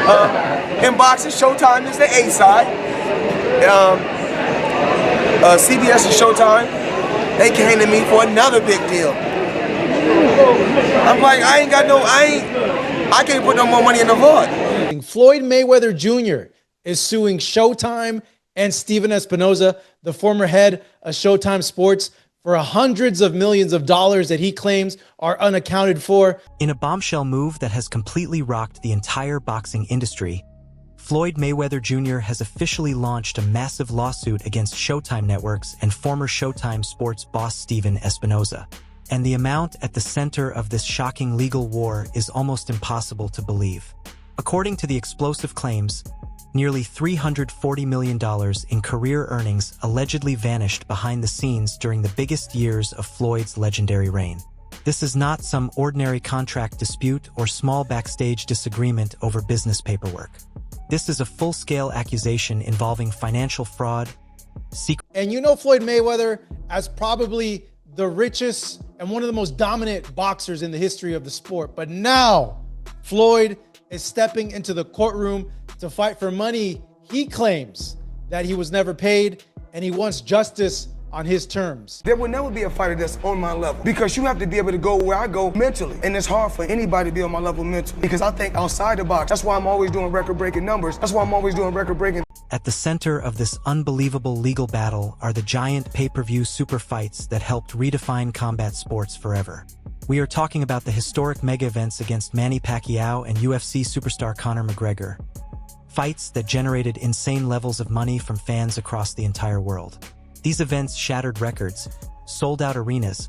In boxing, Showtime is the A side. CBS and Showtime, they came to me for another big deal. I'm like, I can't put no more money in the vault. Floyd Mayweather Jr. is suing Showtime and Stephen Espinoza, the former head of Showtime Sports, for hundreds of millions of dollars that he claims are unaccounted for. In a bombshell move that has completely rocked the entire boxing industry, Floyd Mayweather Jr. has officially launched a massive lawsuit against Showtime Networks and former Showtime Sports boss Stephen Espinoza. And the amount at the center of this shocking legal war is almost impossible to believe. According to the explosive claims, nearly $340 million in career earnings allegedly vanished behind the scenes during the biggest years of Floyd's legendary reign. This is not some ordinary contract dispute or small backstage disagreement over business paperwork. This is a full-scale accusation involving financial fraud, And you know Floyd Mayweather as probably the richest and one of the most dominant boxers in the history of the sport. But now, Floyd is stepping into the courtroom to fight for money he claims that he was never paid, and he wants justice on his terms. There will never be a fighter that's on my level because you have to be able to go where I go mentally. And it's hard for anybody to be on my level mentally because I think outside the box. That's why I'm always doing record-breaking numbers. That's why I'm always doing record-breaking. At the center of this unbelievable legal battle are the giant pay-per-view super fights that helped redefine combat sports forever. We are talking about the historic mega events against Manny Pacquiao and UFC superstar Conor McGregor. Fights that generated insane levels of money from fans across the entire world. These events shattered records, sold out arenas,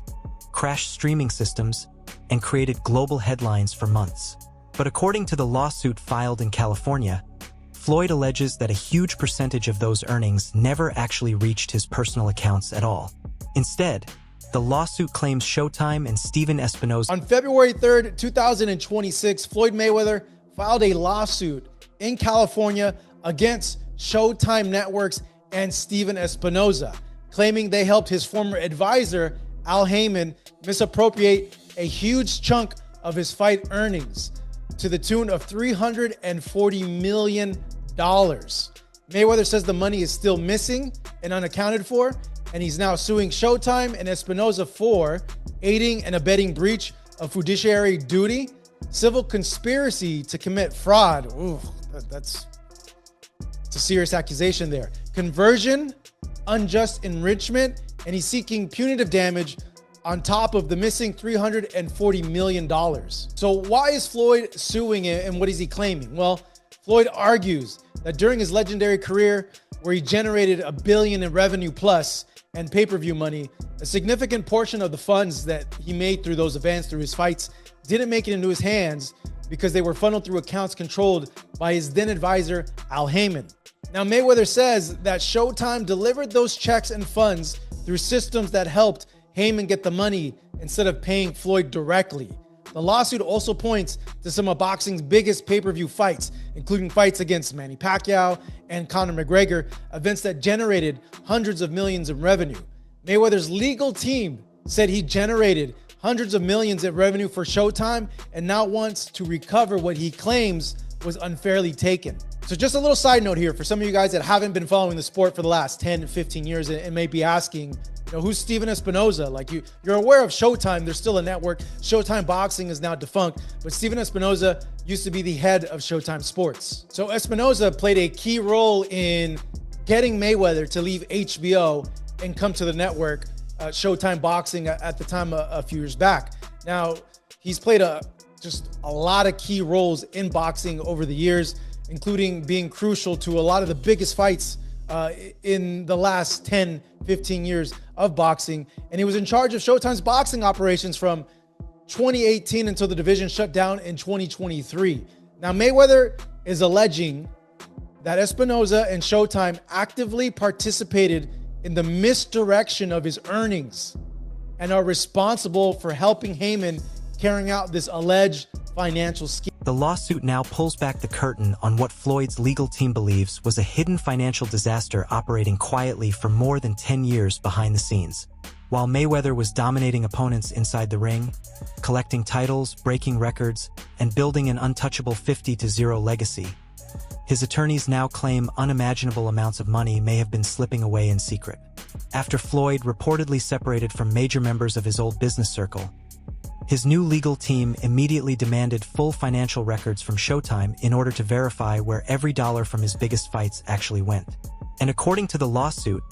crashed streaming systems, and created global headlines for months. But according to the lawsuit filed in California, Floyd alleges that a huge percentage of those earnings never actually reached his personal accounts at all. Instead, the lawsuit claims Showtime and Stephen Espinoza. On February 3rd, 2026, Floyd Mayweather filed a lawsuit in California against Showtime Networks and Stephen Espinoza, claiming they helped his former advisor, Al Heyman, misappropriate a huge chunk of his fight earnings to the tune of $340 million. Mayweather says the money is still missing and unaccounted for, and he's now suing Showtime and Espinoza for aiding and abetting breach of fiduciary duty, civil conspiracy to commit fraud. Ooh, it's a serious accusation there. Conversion, unjust enrichment, and he's seeking punitive damage on top of the missing $340 million. So why is Floyd suing it, and what is he claiming? Well, Floyd argues that during his legendary career, where he generated $1 billion in revenue plus and pay-per-view money, a significant portion of the funds that he made through those events, through his fights, didn't make it into his hands because they were funneled through accounts controlled by his then advisor, Al Heyman. Now, Mayweather says that Showtime delivered those checks and funds through systems that helped Heyman get the money instead of paying Floyd directly. The lawsuit also points to some of boxing's biggest pay-per-view fights, including fights against Manny Pacquiao and Conor McGregor, events that generated hundreds of millions in revenue. Mayweather's legal team said he generated hundreds of millions in revenue for Showtime and now wants to recover what he claims was unfairly taken. So just a little side note here for some of you guys that haven't been following the sport for the last 10, 15 years and may be asking, you know, who's Stephen Espinoza? Like you're aware of Showtime, there's still a network. Showtime Boxing is now defunct, but Stephen Espinoza used to be the head of Showtime Sports. So Espinoza played a key role in getting Mayweather to leave HBO and come to the network, Showtime Boxing at the time a few years back. Now, he's played just a lot of key roles in boxing over the years, including being crucial to a lot of the biggest fights in the last 10, 15 years of boxing. And he was in charge of Showtime's boxing operations from 2018 until the division shut down in 2023. Now, Mayweather is alleging that Espinoza and Showtime actively participated in the misdirection of his earnings and are responsible for helping Heyman carrying out this alleged financial scheme. The lawsuit now pulls back the curtain on what Floyd's legal team believes was a hidden financial disaster operating quietly for more than 10 years behind the scenes. While Mayweather was dominating opponents inside the ring, collecting titles, breaking records, and building an untouchable 50-0 legacy, His attorneys now claim unimaginable amounts of money may have been slipping away in secret. After Floyd reportedly separated from major members of his old business circle, his new legal team immediately demanded full financial records from Showtime in order to verify where every dollar from his biggest fights actually went. And according to the lawsuit,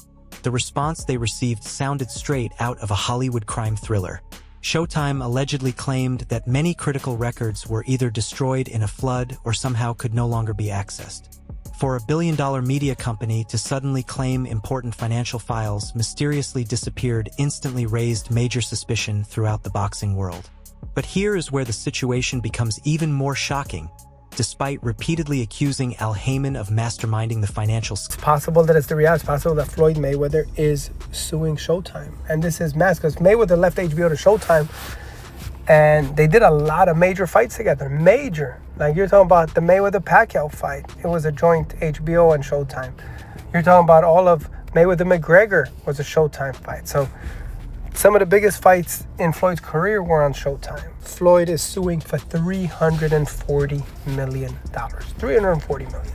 the response they received sounded straight out of a Hollywood crime thriller. Showtime allegedly claimed that many critical records were either destroyed in a flood or somehow could no longer be accessed. For a billion-dollar media company to suddenly claim important financial files mysteriously disappeared instantly raised major suspicion throughout the boxing world. But here is where the situation becomes even more shocking. Despite repeatedly accusing Al Heyman of masterminding the financial It's possible that it's the reality. It's possible that Floyd Mayweather is suing Showtime. And this is massive because Mayweather left HBO to Showtime and they did a lot of major fights together. Major. Like you're talking about the Mayweather-Pacquiao fight. It was a joint HBO and Showtime. You're talking about all of Mayweather-McGregor was a Showtime fight. So some of the biggest fights in Floyd's career were on Showtime. Floyd is suing for $340 million. $340 million.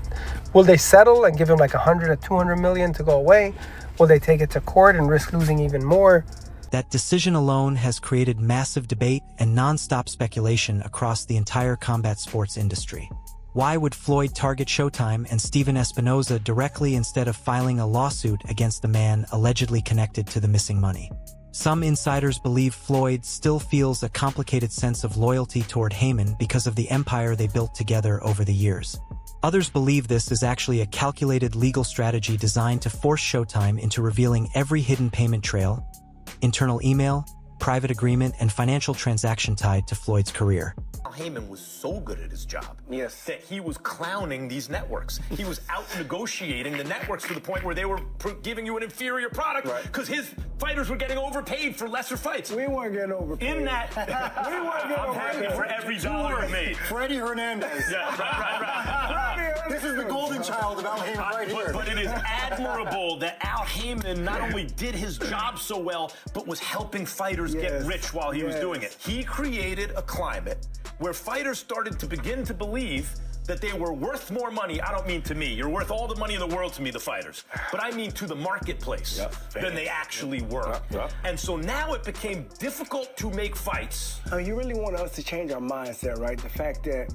Will they settle and give him like 100 or 200 million to go away? Will they take it to court and risk losing even more? That decision alone has created massive debate and non-stop speculation across the entire combat sports industry. Why would Floyd target Showtime and Stephen Espinoza directly instead of filing a lawsuit against the man allegedly connected to the missing money? Some insiders believe Floyd still feels a complicated sense of loyalty toward Heyman because of the empire they built together over the years. Others believe this is actually a calculated legal strategy designed to force Showtime into revealing every hidden payment trail, internal email, private agreement, and financial transaction tied to Floyd's career. Heyman was so good at his job that he was clowning these networks. He was out negotiating the networks to the point where they were giving you an inferior product because his fighters were getting overpaid for lesser fights. We weren't getting overpaid. In that, we weren't getting I'm happy for every dollar made. Freddie Hernandez. Yeah, right. This is the golden child of Al Heyman right here. But it is admirable that Al Heyman not only did his job so well, but was helping fighters get rich while he was doing it. He created a climate where fighters started to begin to believe that they were worth more money. I don't mean to me. You're worth all the money in the world to me, the fighters. But I mean to the marketplace than they actually were. And so now it became difficult to make fights. You really want us to change our mindset, right? The fact that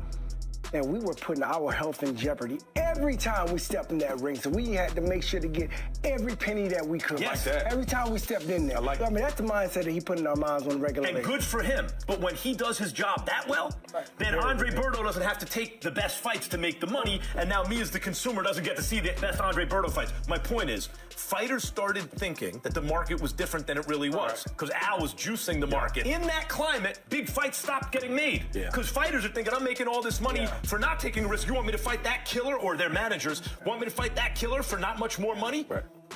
we were putting our health in jeopardy every time we stepped in that ring. So we had to make sure to get every penny that we could. Yes. Every time we stepped in there. I mean, that's the mindset that he put in our minds on a regular basis. And good for him. But when he does his job that well, then Andre Berto doesn't have to take the best fights to make the money, and now me as the consumer doesn't get to see the best Andre Berto fights. My point is, fighters started thinking that the market was different than it really was, because Al was juicing the market. In that climate, big fights stopped getting made, because fighters are thinking, I'm making all this money for not taking a risk. You want me to fight that killer, or their managers want me to fight that killer for not much more money?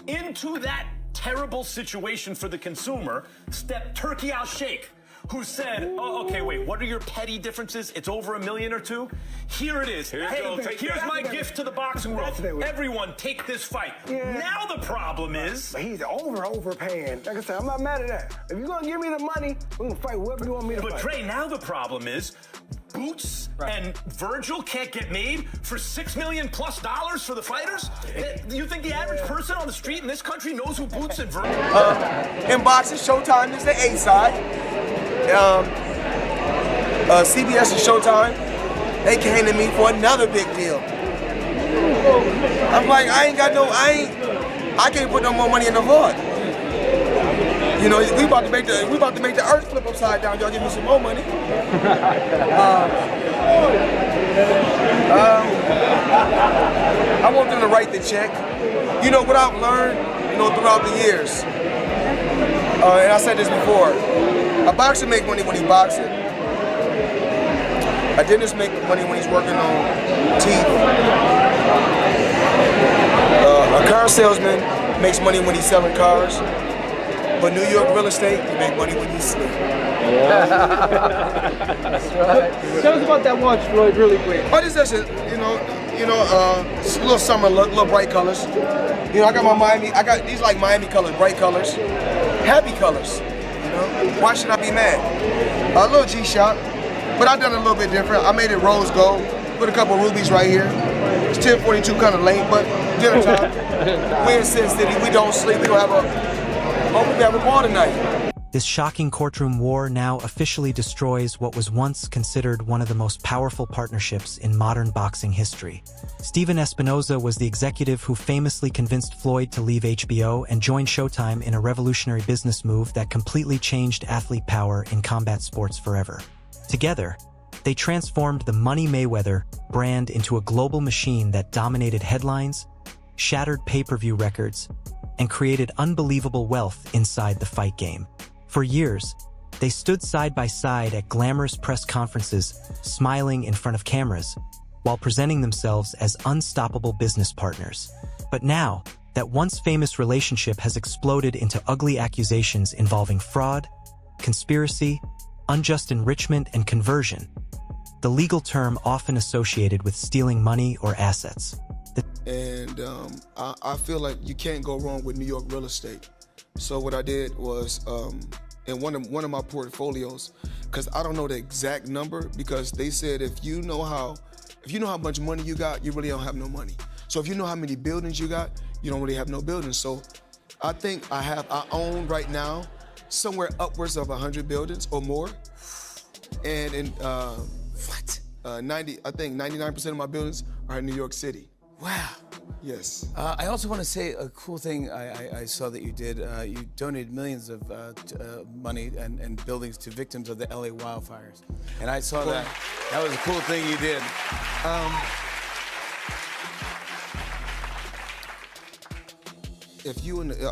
Into that terrible situation for the consumer stepped Turkey Al-Sheikh, who said, oh, okay, wait, what are your petty differences? It's over $1 million or $2 million? Here it is. Here's my gift to the boxing world. Everyone, take this fight. Now the problem is... He's overpaying. Like I said, I'm not mad at that. If you're going to give me the money, we're going to fight whoever you want me to fight. But Dre, now the problem is... Boots and Virgil can't get made for $6 million plus for the fighters? Do you think the average person on the street in this country knows who Boots and Virgil are? In boxing, Showtime is the A side. CBS and Showtime, they came to me for another big deal. I'm like, I can't put no more money in the vault. You know, we about to make the earth flip upside down. Y'all give me some more money. I want them to write the check. You know what I've learned, throughout the years. And I said this before. A boxer make money when he boxing. A dentist make money when he's working on teeth. A car salesman makes money when he's selling cars. But New York real estate, you make money when you sleep. That's right. Tell us about that watch, Floyd, really quick. Oh, this is, little summer look, little bright colors. I got these like Miami colors, bright colors, happy colors. Why should I be mad? A little G-Shock, but I done it a little bit different. I made it rose gold, put a couple rubies right here. 10:42 kind of late, but dinner time. We're in Sin City. We don't sleep. We have a bar tonight. This shocking courtroom war now officially destroys what was once considered one of the most powerful partnerships in modern boxing history. Stephen Espinoza was the executive who famously convinced Floyd to leave HBO and join Showtime in a revolutionary business move that completely changed athlete power in combat sports forever. Together, they transformed the Money Mayweather brand into a global machine that dominated headlines, shattered pay-per-view records, and created unbelievable wealth inside the fight game. For years, they stood side by side at glamorous press conferences, smiling in front of cameras, while presenting themselves as unstoppable business partners. But now, that once famous relationship has exploded into ugly accusations involving fraud, conspiracy, unjust enrichment, and conversion, the legal term often associated with stealing money or assets. And I feel like you can't go wrong with New York real estate. So what I did was, in one of my portfolios, because I don't know the exact number, because they said if you know how much money you got, you really don't have no money. So if you know how many buildings you got, you don't really have no buildings. So I think I own right now somewhere upwards of 100 buildings or more. And in 99% of my buildings are in New York City. Wow. Yes. I also want to say a cool thing I saw that you did. You donated millions of money and buildings to victims of the LA wildfires. And I saw that. That was a cool thing you did.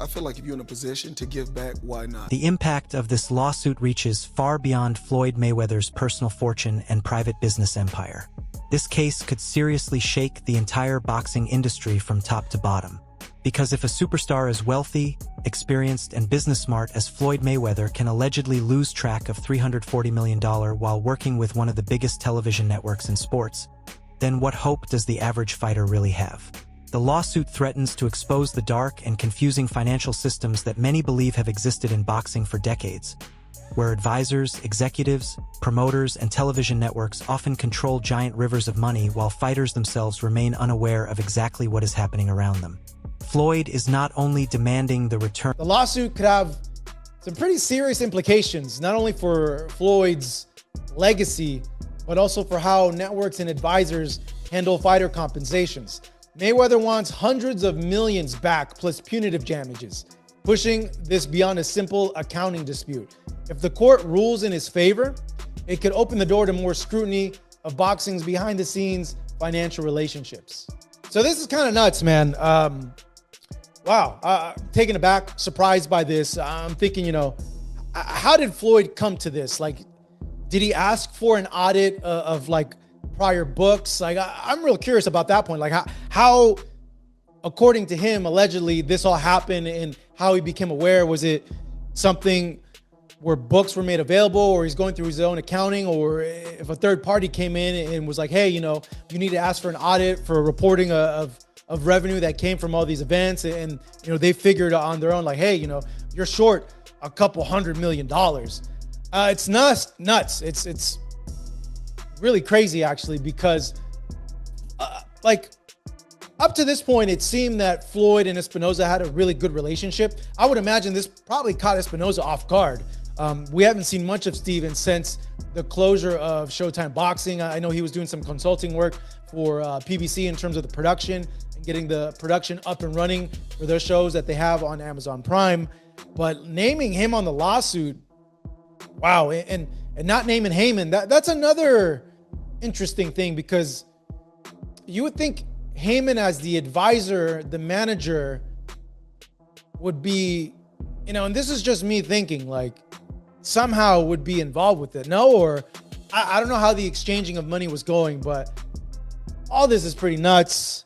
I feel like if you're in a position to give back, why not? The impact of this lawsuit reaches far beyond Floyd Mayweather's personal fortune and private business empire. This case could seriously shake the entire boxing industry from top to bottom. Because if a superstar as wealthy, experienced, and business-smart as Floyd Mayweather can allegedly lose track of $340 million while working with one of the biggest television networks in sports, then what hope does the average fighter really have? The lawsuit threatens to expose the dark and confusing financial systems that many believe have existed in boxing for decades, where advisors, executives, promoters, and television networks often control giant rivers of money while fighters themselves remain unaware of exactly what is happening around them. Floyd is not only demanding the return... The lawsuit could have some pretty serious implications, not only for Floyd's legacy, but also for how networks and advisors handle fighter compensations. Mayweather wants hundreds of millions back plus punitive damages, pushing this beyond a simple accounting dispute. If the court rules in his favor, it could open the door to more scrutiny of boxing's behind-the-scenes financial relationships. So this is kind of nuts, man. Wow, taken aback, surprised by this. I'm thinking, how did Floyd come to this? Like, did he ask for an audit of like prior books? Like, I'm real curious about that point. Like, how, according to him, allegedly, this all happened and how he became aware? Was it something where books were made available, or he's going through his own accounting, or if a third party came in and was like, hey, you need to ask for an audit for reporting of revenue that came from all these events, and they figured on their own, like, hey, you're short a couple $100 million. It's nuts. It's really crazy, actually, because like up to this point, it seemed that Floyd and Espinoza had a really good relationship. I would imagine this probably caught Espinoza off guard. We haven't seen much of Stephen since the closure of Showtime Boxing. I know he was doing some consulting work for PBC in terms of the production and getting the production up and running for their shows that they have on Amazon Prime. But naming him on the lawsuit, wow, and not naming Heyman, that's another interesting thing, because you would think Heyman as the advisor, the manager, would be, and this is just me thinking, like, somehow would be involved with it. No, or I don't know how the exchanging of money was going, but all this is pretty nuts.